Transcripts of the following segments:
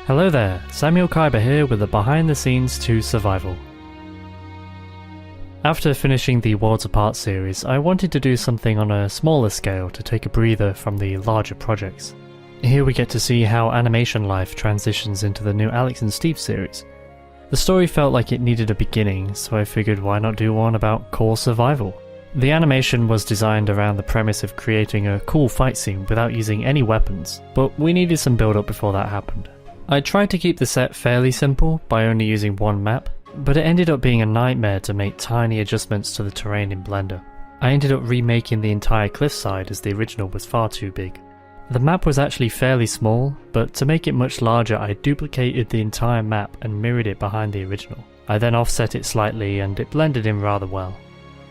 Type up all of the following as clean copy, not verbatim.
Hello there, Samuel Kaiba here with the behind the scenes to Survival. After finishing the Worlds Apart series, I wanted to do something on a smaller scale to take a breather from the larger projects. Here we get to see how animation life transitions into the new Alex and Steve series. The story felt like it needed a beginning, so I figured why not do one about core survival. The animation was designed around the premise of creating a cool fight scene without using any weapons, but we needed some build up before that happened. I tried to keep the set fairly simple by only using one map, but it ended up being a nightmare to make tiny adjustments to the terrain in Blender. I ended up remaking the entire cliffside as the original was far too big. The map was actually fairly small, but to make it much larger I duplicated the entire map and mirrored it behind the original. I then offset it slightly and it blended in rather well.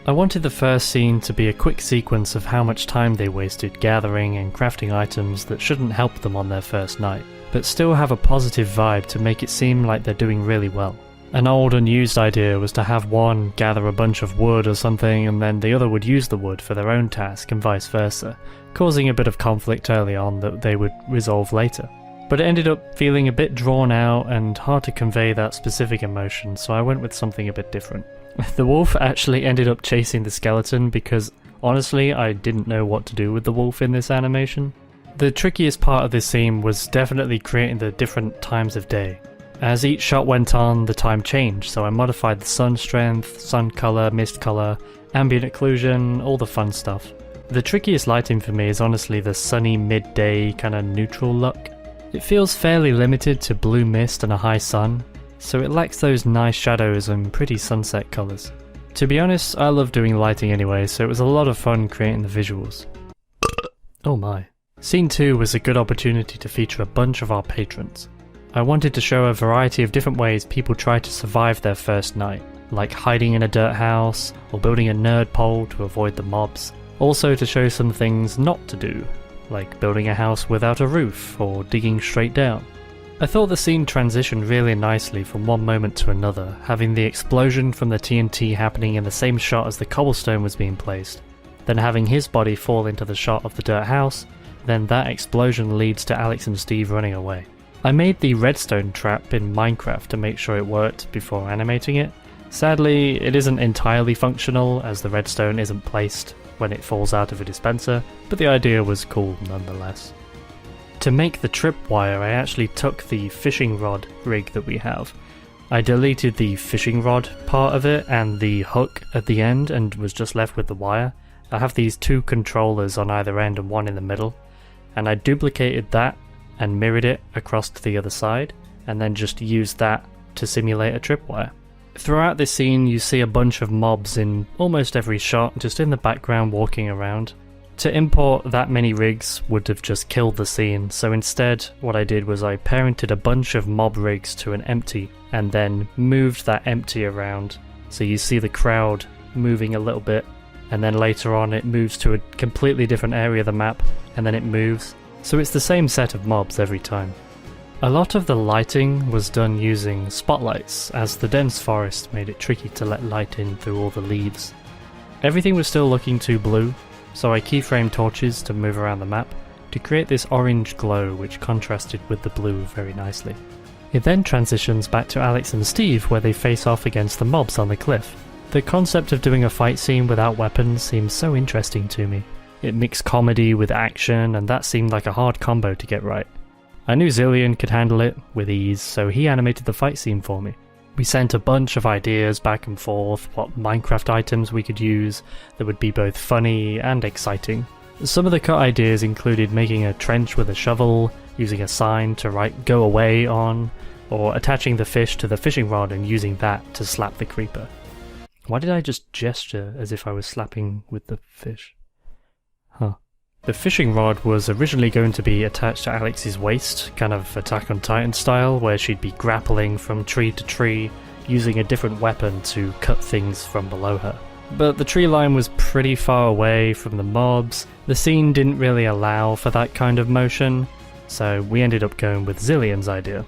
I wanted the first scene to be a quick sequence of how much time they wasted gathering and crafting items that shouldn't help them on their first night, but still have a positive vibe to make it seem like they're doing really well. An old unused idea was to have one gather a bunch of wood or something and then the other would use the wood for their own task and vice versa, causing a bit of conflict early on that they would resolve later. But it ended up feeling a bit drawn out and hard to convey that specific emotion, so I went with something a bit different. The wolf actually ended up chasing the skeleton because honestly I didn't know what to do with the wolf in this animation. The trickiest part of this scene was definitely creating the different times of day. As each shot went on, the time changed, so I modified the sun strength, sun color, mist color, ambient occlusion, all the fun stuff. The trickiest lighting for me is honestly the sunny midday kinda neutral look. It feels fairly limited to blue mist and a high sun, so it lacks those nice shadows and pretty sunset colors. To be honest, I love doing lighting anyway, so it was a lot of fun creating the visuals. Oh my. Scene 2 was a good opportunity to feature a bunch of our patrons. I wanted to show a variety of different ways people try to survive their first night, like hiding in a dirt house, or building a nerd pole to avoid the mobs. Also to show some things not to do, like building a house without a roof, or digging straight down. I thought the scene transitioned really nicely from one moment to another, having the explosion from the TNT happening in the same shot as the cobblestone was being placed, then having his body fall into the shot of the dirt house, then that explosion leads to Alex and Steve running away. I made the redstone trap in Minecraft to make sure it worked before animating it. Sadly, it isn't entirely functional as the redstone isn't placed when it falls out of a dispenser, but the idea was cool nonetheless. To make the tripwire, I actually took the fishing rod rig that we have. I deleted the fishing rod part of it and the hook at the end and was just left with the wire. I have these two controllers on either end and one in the middle, and I duplicated that and mirrored it across to the other side, and then just used that to simulate a tripwire. Throughout this scene you see a bunch of mobs in almost every shot, just in the background walking around. To import that many rigs would have just killed the scene, so instead what I did was I parented a bunch of mob rigs to an empty, and then moved that empty around, so you see the crowd moving a little bit, and then later on it moves to a completely different area of the map, and then it moves. So it's the same set of mobs every time. A lot of the lighting was done using spotlights, as the dense forest made it tricky to let light in through all the leaves. Everything was still looking too blue, so I keyframed torches to move around the map to create this orange glow which contrasted with the blue very nicely. It then transitions back to Alex and Steve where they face off against the mobs on the cliff. The concept of doing a fight scene without weapons seems so interesting to me. It mixed comedy with action, and that seemed like a hard combo to get right. I knew Zillion could handle it with ease, so he animated the fight scene for me. We sent a bunch of ideas back and forth, what Minecraft items we could use that would be both funny and exciting. Some of the cut ideas included making a trench with a shovel, using a sign to write "Go away" on, or attaching the fish to the fishing rod and using that to slap the creeper. Why did I just gesture as if I was slapping with the fish? The fishing rod was originally going to be attached to Alex's waist, kind of Attack on Titan style, where she'd be grappling from tree to tree, using a different weapon to cut things from below her. But the tree line was pretty far away from the mobs, the scene didn't really allow for that kind of motion, so we ended up going with Zillion's idea.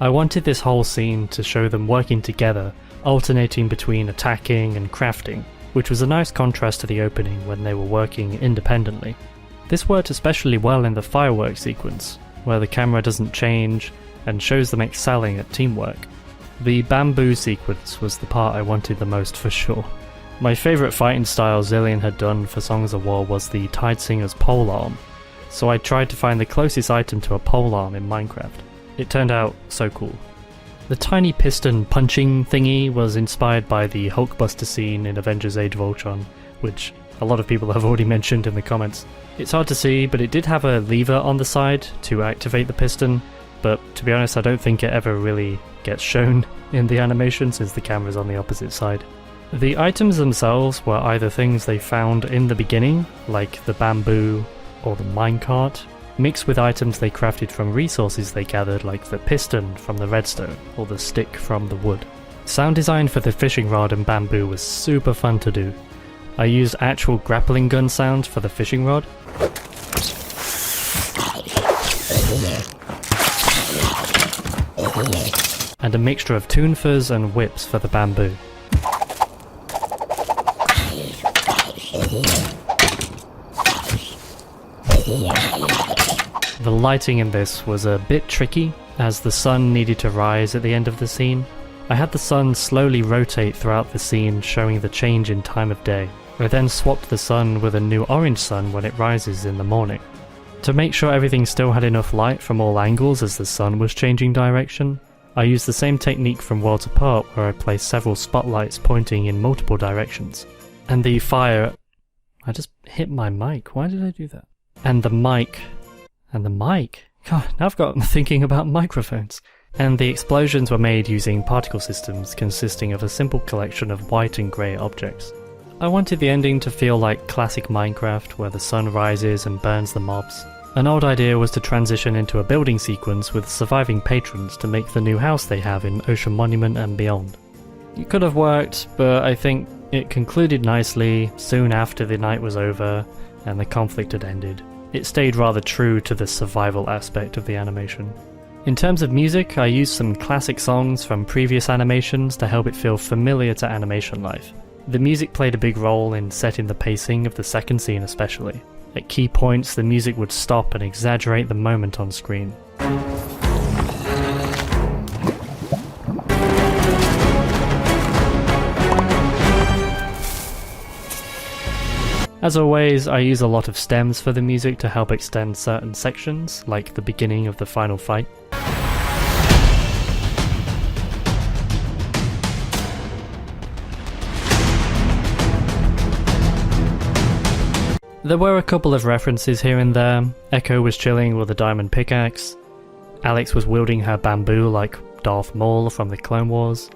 I wanted this whole scene to show them working together, alternating between attacking and crafting, which was a nice contrast to the opening when they were working independently. This worked especially well in the fireworks sequence. where the camera doesn't change and shows them excelling at teamwork. The bamboo sequence was the part I wanted the most for sure. My favourite fighting style Zillion had done for Songs of War was the Tidesinger's polearm, so I tried to find the closest item to a polearm in Minecraft. It turned out so cool. The tiny piston punching thingy was inspired by the Hulkbuster scene in Avengers Age of Ultron, which a lot of people have already mentioned in the comments. It's hard to see, but it did have a lever on the side to activate the piston, but to be honest I don't think it ever really gets shown in the animation since the camera's on the opposite side. The items themselves were either things they found in the beginning, like the bamboo or the minecart, mixed with items they crafted from resources they gathered, like the piston from the redstone or the stick from the wood. Sound design for the fishing rod and bamboo was super fun to do. I used actual grappling gun sounds for the fishing rod, and a mixture of toonfers and whips for the bamboo. The lighting in this was a bit tricky, as the sun needed to rise at the end of the scene. I had the sun slowly rotate throughout the scene, showing the change in time of day. I then swapped the sun with a new orange sun when it rises in the morning. To make sure everything still had enough light from all angles as the sun was changing direction, I used the same technique from Worlds Apart, where I placed several spotlights pointing in multiple directions. And the fire... I just hit my mic, why did I do that? And the mic... God, now I've got thinking about microphones. And the explosions were made using particle systems consisting of a simple collection of white and grey objects. I wanted the ending to feel like classic Minecraft, where the sun rises and burns the mobs. An old idea was to transition into a building sequence with surviving patrons to make the new house they have in Ocean Monument and beyond. It could have worked, but I think it concluded nicely soon after the night was over and the conflict had ended. It stayed rather true to the survival aspect of the animation. In terms of music, I used some classic songs from previous animations to help it feel familiar to animation life. The music played a big role in setting the pacing of the second scene especially. At key points, the music would stop and exaggerate the moment on screen. As always, I use a lot of stems for the music to help extend certain sections, like the beginning of the final fight. There were a couple of references here and there. Echo was chilling with a diamond pickaxe, Alex was wielding her bamboo like Darth Maul from the Clone Wars,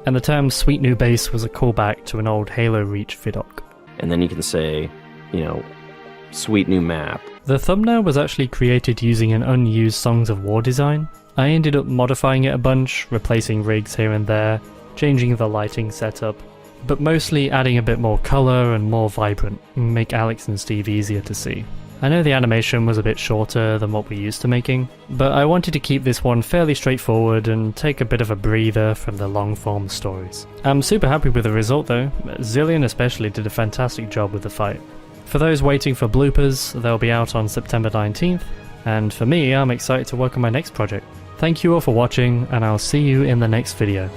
and the term Sweet New Base was a callback to an old Halo Reach vidoc. And then you can say, sweet new map. The thumbnail was actually created using an unused Songs of War design. I ended up modifying it a bunch, replacing rigs here and there, changing the lighting setup, but mostly adding a bit more colour and more vibrant, make Alex and Steve easier to see. I know the animation was a bit shorter than what we're used to making, but I wanted to keep this one fairly straightforward and take a bit of a breather from the long-form stories. I'm super happy with the result though. Zillion especially did a fantastic job with the fight. For those waiting for bloopers, they'll be out on September 19th, and for me, I'm excited to work on my next project. Thank you all for watching, and I'll see you in the next video.